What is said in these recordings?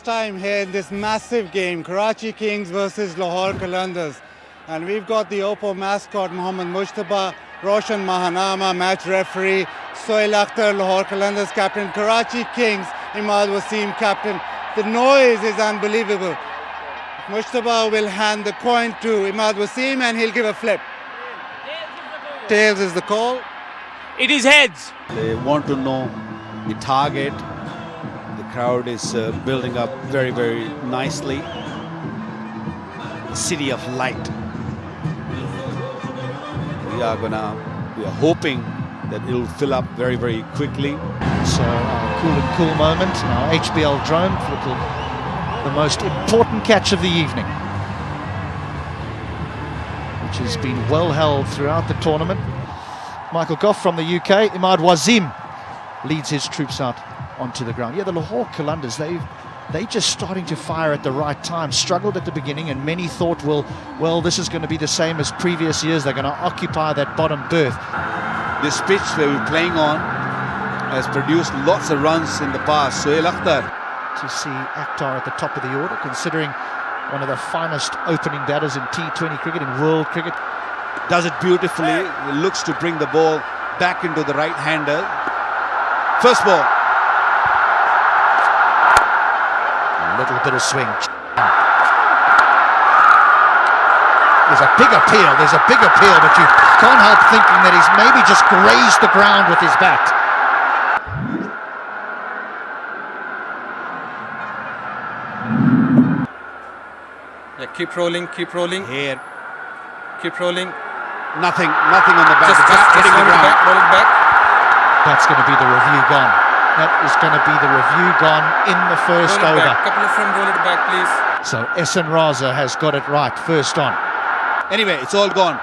time here in this massive game, Karachi Kings versus Lahore Qalandars. And we've got the Oppo mascot, Mohammad Mujtaba, Roshan Mahanama, match referee, Sohail Akhtar, Lahore Qalandars captain, Karachi Kings, Imad Wasim captain. The noise is unbelievable. Mujtaba will hand the coin to Imad Wasim and he'll give a flip. Tails is the call. It is heads. They want to know the target. The crowd is building up very, very nicely. City of light. We are hoping that it will fill up very, very quickly. So our cool moment, our HBL drone for the most important catch of the evening, which has been well held throughout the tournament. Michael Goff from the UK, Imad Wasim leads his troops out onto the ground. Yeah, the Lahore Qalandars, they just starting to fire at the right time. Struggled at the beginning, and many thought, well, this is going to be the same as previous years. They're going to occupy that bottom berth. This pitch where we're playing on has produced lots of runs in the past. Sohail Akhtar. To see Akhtar at the top of the order, considering one of the finest opening batters in T20 cricket, in world cricket. Does it beautifully. He looks to bring the ball back into the right-hander. First ball. A little bit of swing. There's a big appeal, but you can't help thinking that he's maybe just grazed the ground with his bat. Yeah, keep rolling. Here. Keep rolling. Nothing on the back. Just roll it back. That's going to be the review gone. That is going to be the review gone in the first over. Couple of them, roll it back, please. So Ehsan Raza has got it right, first on. Anyway, it's all gone.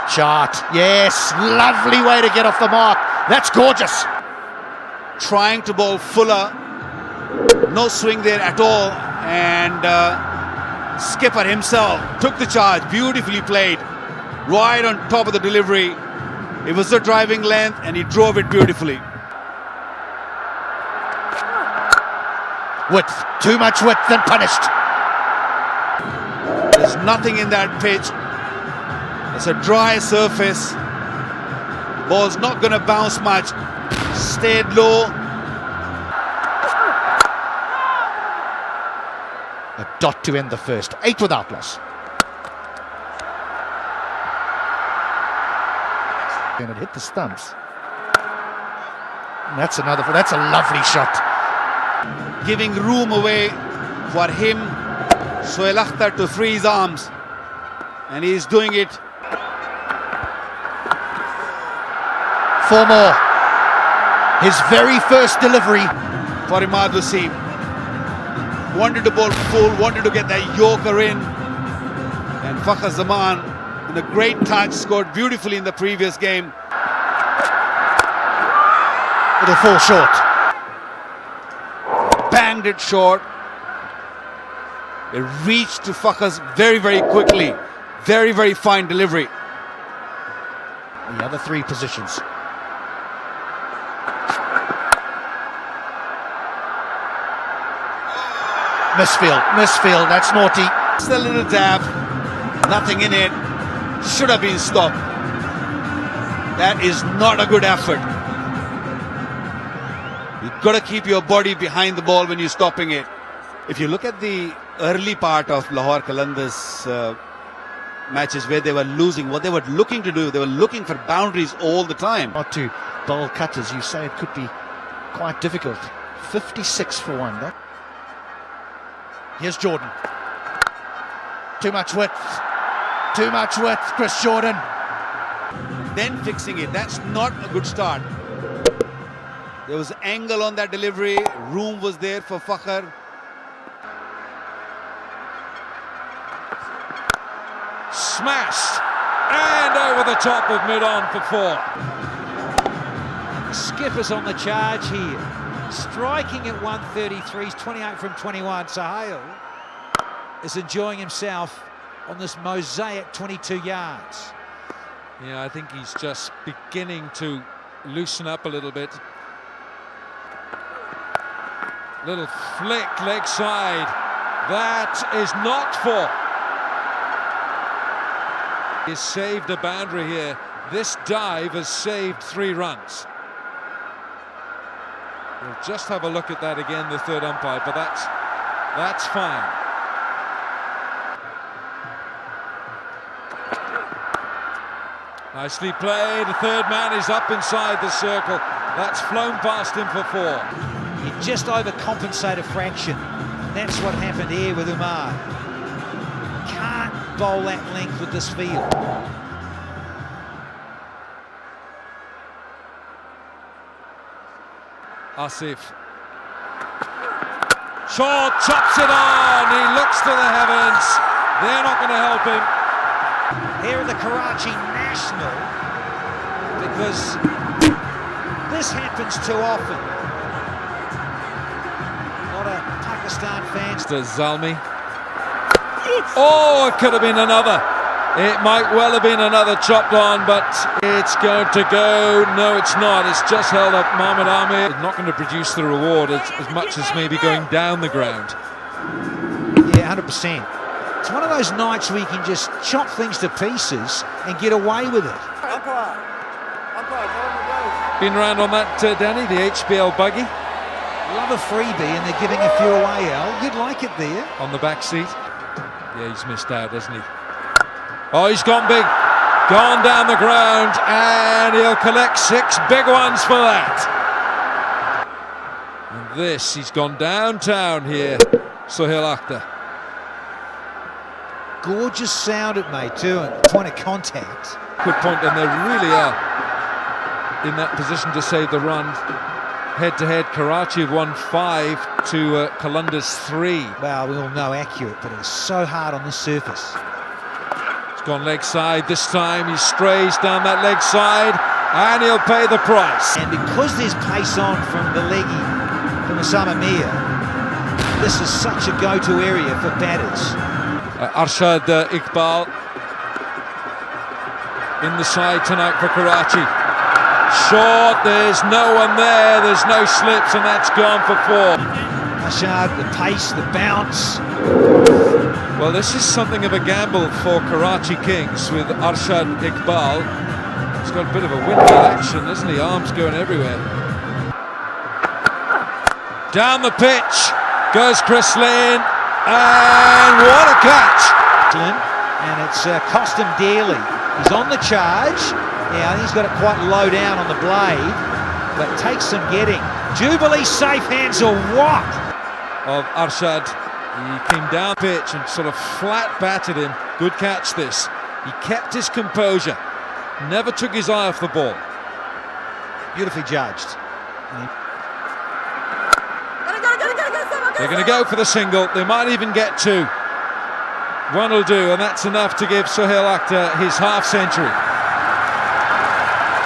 Chart, yes, lovely way to get off the mark. That's gorgeous. Trying to bowl Fuller. No swing there at all. And skipper himself took the charge. Beautifully played. Right on top of the delivery. It was the driving length and he drove it beautifully. Width, too much width and punished. There's nothing in that pitch. It's a dry surface. Ball's not going to bounce much. Stayed low. A dot to end the first. 8 without loss. And it hit the stumps. And that's a lovely shot. Giving room away for him, Sohail Akhtar, to free his arms. And he's doing it. 4 more. His very first delivery. For Imad Wasim. Wanted to bowl full, wanted to get that yorker in. And Fakhar Zaman, in a great touch, scored beautifully in the previous game. It'll fall short. Banged it short. It reached to Fakhar's very, very quickly. Very, very fine delivery. The other 3 positions. Misfield, that's naughty. Just a little dab, nothing in it. Should have been stopped. That is not a good effort. You've got to keep your body behind the ball when you're stopping it. If you look at the early part of Lahore Qalandars matches where they were losing, what they were looking to do, they were looking for boundaries all the time. Not to bowl cutters, you say it could be quite difficult. 56 for 1. Here's Jordan. Too much width, Chris Jordan. Then fixing it, that's not a good start. There was angle on that delivery, room was there for Fakhar. Smashed and over the top of mid-on for 4. Skipper's on the charge here, striking at 133, 28 from 21. Sohail is enjoying himself on this mosaic 22 yards. Yeah, I think he's just beginning to loosen up a little bit. Little flick leg side. That is not for. He's saved a boundary here. This dive has saved 3 runs. We'll just have a look at that again, the third umpire, but that's fine. Nicely played. The third man is up inside the circle. That's flown past him for 4. You just overcompensate a fraction. That's what happened here with Umar. Can't bowl that length with this field. Asif. Shaw chops it on. He looks to the heavens. They're not going to help him. Here in the Karachi National, because this happens too often. A lot of Pakistan fans. To Zalmi. Oh, it could have been another. It might well have been another chopped on, but it's going to go. No, it's not. It's just held up. Mohammad Amir is not going to produce the reward as much as maybe going down the ground. Yeah, 100%. It's one of those nights where you can just chop things to pieces and get away with it. Been around on that, Danny, the HBL buggy. Love a freebie, and they're giving a few away, Al. You'd like it there. On the back seat. Yeah, he's missed out, hasn't he? Oh, he's gone big. Gone down the ground, and he'll collect 6 big ones for that. And this, he's gone downtown here, Sohail Akhtar. Gorgeous sound it made too, and point of contact. Good point, and they really are in that position to save the run. Head-to-head, Karachi have won 5 to Qalandars 3. Well, we all know accurate, but it's so hard on this surface. It's gone leg side this time. He strays down that leg side, and he'll pay the price. And because there's pace on from the leggy, from Osama Mir, this is such a go-to area for batters. Arshad Iqbal in the side tonight for Karachi. Short, there's no one there, there's no slips, and that's gone for 4. Arshad, the pace, the bounce. Well, this is something of a gamble for Karachi Kings with Arshad Iqbal. He's got a bit of a windy action, isn't he? Arms going everywhere. Down the pitch goes Chris Lane. And what a catch! And it's cost him dearly. He's on the charge. Yeah, I think he's got it quite low down on the blade, but takes some getting. Jubilee safe hands or what? Of Arshad. He came down pitch and sort of flat batted him. Good catch this. He kept his composure. Never took his eye off the ball. Beautifully judged. They're going to go for the single. They might even get 2. One will do, and that's enough to give Sohail Akhtar his half-century.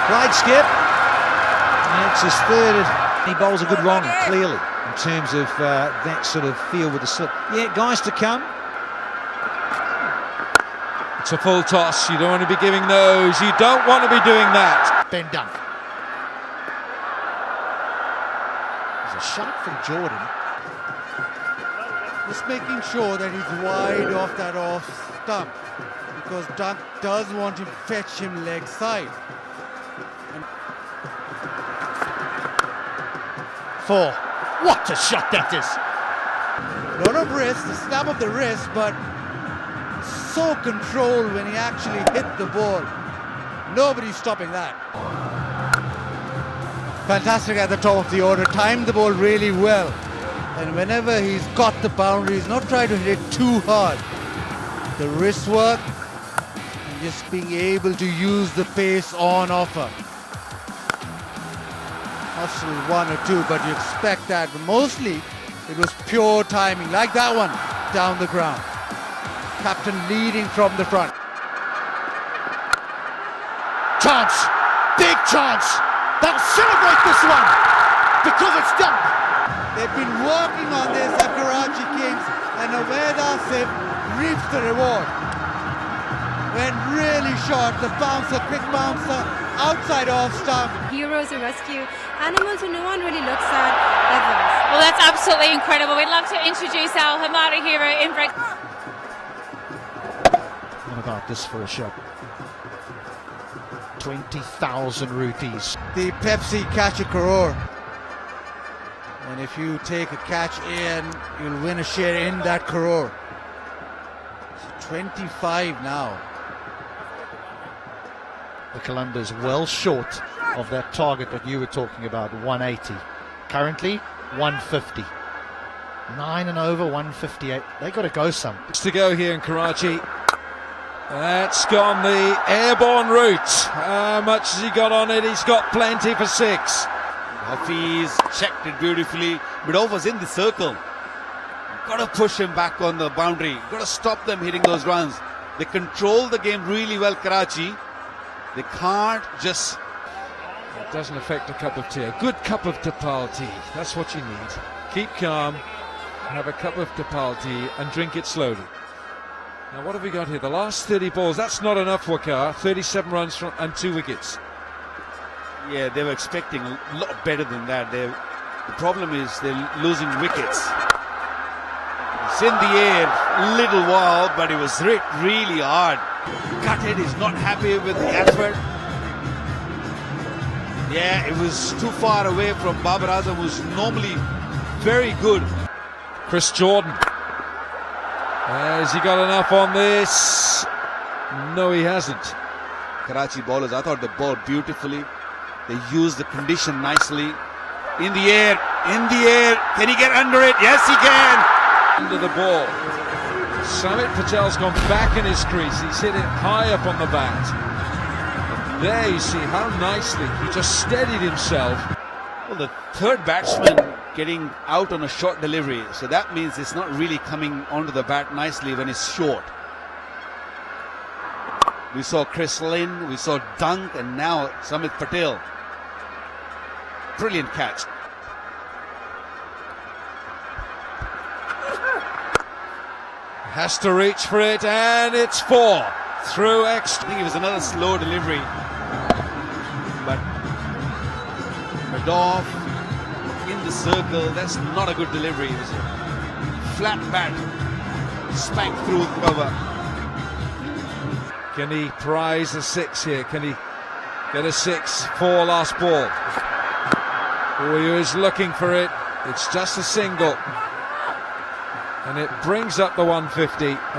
Played skip. And it's his 3rd. He bowls a good wrong, clearly, in terms of that sort of feel with the slip. Yeah, guys to come. It's a full toss. You don't want to be giving those. You don't want to be doing that. Ben Dunk. There's a shot from Jordan. Just making sure that he's wide off that off stump, because Dunk does want to fetch him leg side. 4. What a shot that is! Lot of wrist, the snap of the wrist, but so controlled when he actually hit the ball. Nobody's stopping that. Fantastic at the top of the order, timed the ball really well. And whenever he's got the boundary, he's not trying to hit it too hard. The wrist work and just being able to use the pace on offer. Hustle 1 or 2, but you expect that. But mostly it was pure timing, like that one down the ground. Captain leading from the front. Chance! Big chance! They'll celebrate this one because it's done. They've been working on this at Karachi Kings, and Awed Asif reaps the reward. went really short. The bouncer, quick bouncer, outside off stump. Heroes who rescue animals who no one really looks at ever. Well, that's absolutely incredible. We'd love to introduce our Hamada hero in break. What about this for a shot? 20,000 rupees. The Pepsi catch a crore. And if you take a catch in, you'll win a share in that crore. So 25 now. The Qalandars well short of that target that you were talking about, 180. Currently, 150. 9 and over, 158. They got to go some. To go here in Karachi. That's gone the airborne route. How much has he got on it? He's got plenty for 6. Hafiz checked it beautifully. Midov was in the circle. Got to push him back on the boundary. Got to stop them hitting those runs. They control the game really well, Karachi. They can't just... It doesn't affect a cup of tea. A good cup of Tapal tea. That's what you need. Keep calm, have a cup of Tapal tea and drink it slowly. Now what have we got here? The last 30 balls. That's not enough, Wakar. 37 runs and 2 wickets. Yeah, they were expecting a lot better than that. The problem is they're losing wickets. It's in the air a little while, but it was hit really hard. Gutted is not happy with the effort. Yeah, it was too far away from Babar Azam, who's normally very good. Chris Jordan. Has he got enough on this? No, he hasn't. Karachi bowlers, I thought they bowled beautifully. They used the condition nicely. In the air, can he get under it? Yes, he can. Under the ball. Samit Patel's gone back in his crease. He's hit it high up on the bat. And there you see how nicely he just steadied himself. Well, the third batsman getting out on a short delivery, so that means it's not really coming onto the bat nicely when it's short. We saw Chris Lynn, we saw Dunk, and now Samit Patel. Brilliant catch. Has to reach for it, and it's 4 through extra. I think it was another slow delivery, but Midov in the circle, that's not a good delivery. It was a flat bat, spanked through the cover. Can he prize a 6 here? Can he get a 6 for last ball? Oh, he is looking for it. It's just a single. And it brings up the 150.